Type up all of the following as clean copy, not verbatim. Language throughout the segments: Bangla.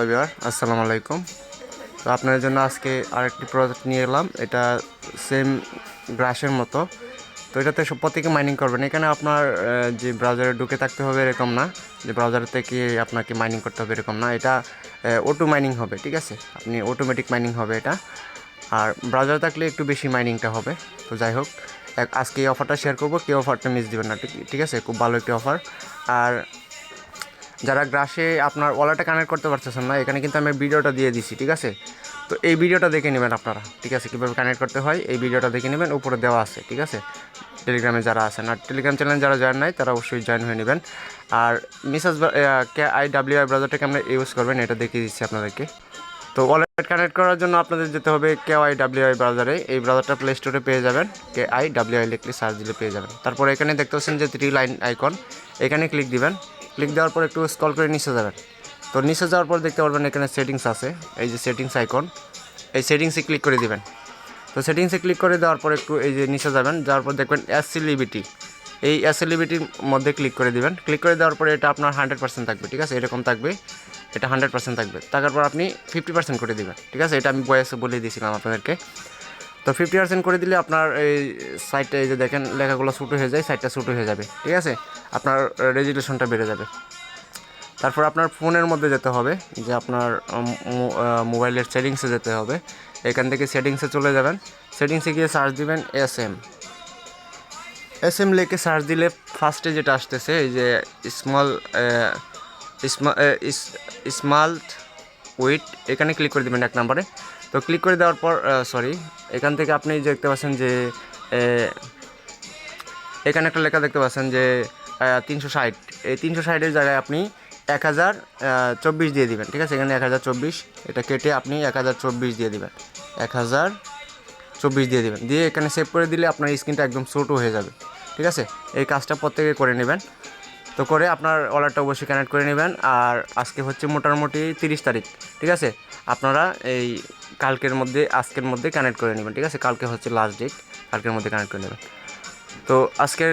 হ্যালো ভিউয়ার, আসসালামু আলাইকুম। তো আপনাদের জন্য আজকে আরেকটি প্রজেক্ট নিয়ে এলাম। এটা সেম গ্রাসের মতো। তো এটাতে সব প্রত্যেকে মাইনিং করবেন। এখানে আপনার যে ব্রাউজারে ঢুকে থাকতে হবে এরকম না, যে ব্রাউজার থেকে আপনাকে মাইনিং করতে হবে এরকম না। এটা অটো মাইনিং হবে, ঠিক আছে? আপনি অটোমেটিক মাইনিং হবে এটা। আর ব্রাউজার থাকলে একটু বেশি মাইনিংটা হবে। তো যাই হোক, আজকে এই অফারটা শেয়ার করবো, কেউ অফারটা মিস দিবেন না, ঠিক আছে? খুব ভালো একটি অফার। আর যারা গ্রাসে আপনার ওয়ালেটে কানেক্ট করতে পারতেছেন না, এখানে কিন্তু আমি ভিডিওটা দিয়ে দিছি, ঠিক আছে? তো এই ভিডিওটা দেখে নেবেন আপনারা, ঠিক আছে? কীভাবে কানেক্ট করতে হয় এই ভিডিওটা দেখে নেবেন, উপরে দেওয়া আছে, ঠিক আছে? টেলিগ্রামে যারা আছেন, আর টেলিগ্রাম চ্যানেল যারা জয়েন নাই তারা অবশ্যই জয়েন হয়ে নেবেন। আর KIWI ব্রাউজারটাকে আমরা ইউজ করবেন এটা দেখিয়ে দিচ্ছি আপনাদেরকে। তো ওয়ালেট কানেক্ট করার জন্য আপনাদের যেতে হবে KIWI ব্রাউজারে। এই ব্রাউজারটা প্লে স্টোরে পেয়ে যাবেন, KIWI লিখলে সার্চ দিলে পেয়ে যাবেন। তারপরে এখানে দেখতে পাচ্ছেন যে 3 লাইন আইকন, এখানে ক্লিক দিবেন। ক্লিক দেওয়ার পর একটু স্ক্রল করে নিচে যাবেন। তো নিচে যাওয়ার পর দেখতে পারবেন এখানে সেটিংস আছে, এই যে সেটিংস আইকন, এই সেটিংসে ক্লিক করে দিবেন। তো সেটিংসে ক্লিক করে দেওয়ার পর একটু এই যে নিচে যাবেন, যাওয়ার পর দেখবেন এসএলইবিটি, এই এসএলইবিটির মধ্যে ক্লিক করে দিবেন। ক্লিক করে দেওয়ার পরে এটা আপনার 100% থাকবে, ঠিক আছে? এরকম থাকবে, এটা 100% থাকবে। থাকার পর আপনি 50% করে দিবেন, ঠিক আছে? এটা আমি বয়েসে বলে দিয়েছিলাম আপনাদেরকে। তো 50% করে দিলে আপনার এই সাইটটা, এই যে দেখেন লেখাগুলো ছোটো হয়ে যায়, সাইটটা ছোটো হয়ে যাবে, ঠিক আছে? আপনার রেজুলেশনটা বেড়ে যাবে। তারপর আপনার ফোনের মধ্যে যেতে হবে, যে আপনার মোবাইলের সেটিংসে যেতে হবে। এখান থেকে সেটিংসে চলে যাবেন। সেটিংসে গিয়ে সার্চ দিবেন এসএম লিখে সার্চ দিলে ফার্স্টে যেটা আসতেছে এই যে স্মল স্মাল্ট উইট, এখানে ক্লিক করে দেবেন 1 নম্বরে। তো ক্লিক করে দেওয়ার পর এখান থেকে আপনি দেখতে পাচ্ছেন যে এখানে একটা লেখা দেখতে পাচ্ছেন যে 360, এই 360-এর জায়গায় আপনি 1024 দিয়ে দিবেন, ঠিক আছে? এখানে 1024, এটা কেটে আপনি 1024 দিয়ে দিবেন, 1024 দিয়ে দিবেন। দিয়ে এখানে সেভ করে দিলে আপনার স্ক্রিনটা একদম ছোটো হয়ে যাবে, ঠিক আছে? এই কাজটা প্রত্যেকে করে নেবেন। তো করে আপনার ওয়ালেটটা অবশ্যই কানেক্ট করে নেবেন। আর আজকে হচ্ছে মোটামুটি 30 তারিখ, ঠিক আছে? আপনারা এই আজকের মধ্যে কানেক্ট করে নেবেন, ঠিক আছে? কালকে হচ্ছে লাস্ট ডেট, কালকের মধ্যে কানেক্ট করে নেবেন। তো আজকের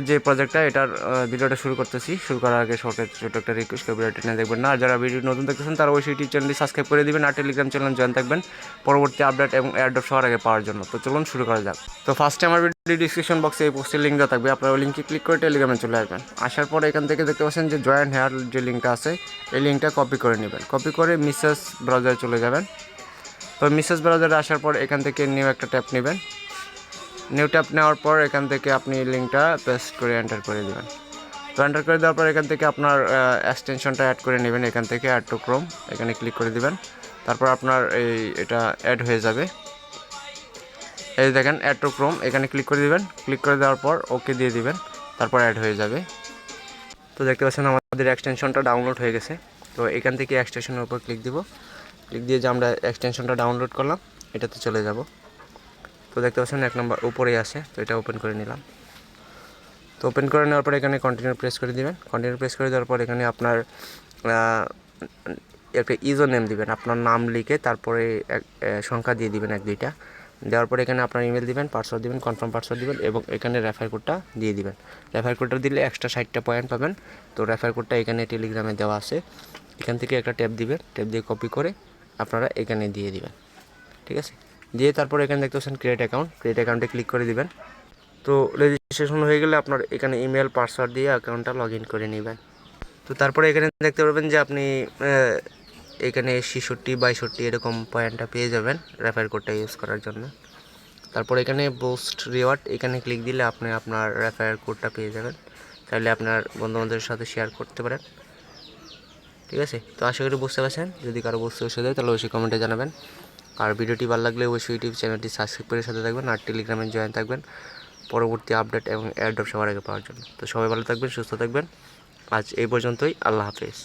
যে প্রজেক্টটা, এটার ভিডিওটা শুরু করতেছি। শুরু করার আগে ছোটো একটা রিকোয়েস্ট, ভিডিওটা নিয়ে দেখবেন না। আর যারা ভিডিও নতুন দেখতেছেন তারা অবশ্যই ইউটিউব চ্যানেলটি সাবস্ক্রাইব করে দিবেন, আর টেলিগ্রাম চ্যানেল জয়েন থাকবেন পরবর্তী আপডেট এবং এয়ারড্রপ সবার আগে পাওয়ার জন্য। তো চলুন শুরু করা যাক। তো ফার্স্টে আমার ভিডিও ডিসক্রিপশন বক্সে এই পোস্টের লিঙ্ক দেওয়া থাকবে, আপনারা ওই লিঙ্কে ক্লিক করে টেলিগ্রামে চলে আসবেন। আসার পরে এখান থেকে দেখতে পাচ্ছেন যে জয়েন হেয়ার যে লিঙ্কটা আছে, এই লিঙ্কটা কপি করে নেবেন। কপি করে মিসেস ব্রাউজারে চলে যাবেন। তো মিসেস ব্রাউজারে আসার পর এখান থেকে নিউ একটা ট্যাপ নেবেন। নিউ ট্যাপ নেওয়ার পর এখান থেকে আপনি লিঙ্কটা পেস্ট করে এন্টার করে দেবেন। তো এন্টার করে দেওয়ার পর এখান থেকে আপনার এক্সটেনশনটা অ্যাড করে নেবেন। এখান থেকে অ্যাড টু ক্রোম, এখানে ক্লিক করে দিবেন। তারপর আপনার এটা অ্যাড হয়ে যাবে। এই দেখেন অ্যাড টু ক্রোম, এখানে ক্লিক করে দিবেন। ক্লিক করে দেওয়ার পর ওকে দিয়ে দিবেন, তারপর অ্যাড হয়ে যাবে। তো দেখতে পাচ্ছেন আমাদের এক্সটেনশনটা ডাউনলোড হয়ে গেছে। তো এখান থেকে এক্সটেনশনের উপর ক্লিক দিব। ক্লিক দিয়ে যে আমরা এক্সটেনশনটা ডাউনলোড করলাম এটাতে চলে যাব। তো দেখতে পাচ্ছেন 1 নম্বর উপরেই আছে, তো এটা ওপেন করে নিলাম। তো ওপেন করে নেওয়ার পর এখানে কন্টিনিউ প্রেস করে দিবেন। কন্টিনিউ প্রেস করে দেওয়ার পর এখানে আপনার একটা ইউজার নেম দিবেন, আপনার নাম লিখে তারপরে সংখ্যা দিয়ে দিবেন 1-2টা। দেওয়ার পর এখানে আপনার ইমেল দিবেন, পাসওয়ার্ড দিবেন, কনফার্ম পাসওয়ার্ড দিবেন এবং এখানে রেফার কোডটা দিয়ে দিবেন। রেফার কোডটা দিলে এক্সট্রা 60টা পয়েন্ট পাবেন। তো রেফার কোডটা এখানে টেলিগ্রামে দেওয়া আছে, এখান থেকে একটা ট্যাপ দিবেন, ট্যাপ দিয়ে কপি করে আপনারা এখানে দিয়ে দিবেন, ঠিক আছে? দিয়ে তারপর এখানে দেখতে পাচ্ছেন ক্রিয়েট অ্যাকাউন্ট, ক্রিয়েট অ্যাকাউন্টে ক্লিক করে দিবেন। তো রেজিস্ট্রেশন হয়ে গেলে আপনার এখানে ইমেল পাসওয়ার্ড দিয়ে অ্যাকাউন্টটা লগ ইন করে নেবেন। তো তারপরে এখানে দেখতে পারবেন যে আপনি এখানে 66-62 এরকম পয়েন্টটা পেয়ে যাবেন রেফার কোডটা ইউজ করার জন্য। তারপর এখানে বুস্ট রিওয়ার্ড, এখানে ক্লিক দিলে আপনি আপনার রেফার কোডটা পেয়ে যাবেন। তাহলে আপনার বন্ধুবান্ধবের সাথে শেয়ার করতে পারেন, ঠিক আছে? তো আশা করি বুঝতে পারছেন। যদি কারো বুঝতে অসুবিধা হয় তাহলে অবশ্যই কমেন্টে জানাবেন। আর ভিডিওটি ভালো লাগলে অবশ্যই ইউটিউব চ্যানেলটি সাবস্ক্রাইব করে সাথে থাকবেন, আর টেলিগ্রামে জয়েন থাকবেন পরবর্তী আপডেট এবং এয়ারড্রপ সবার আগে পাওয়ার জন্য। তো সবাই ভালো থাকবেন, সুস্থ থাকবেন। আজ এই পর্যন্তই, আল্লাহ হাফেজ।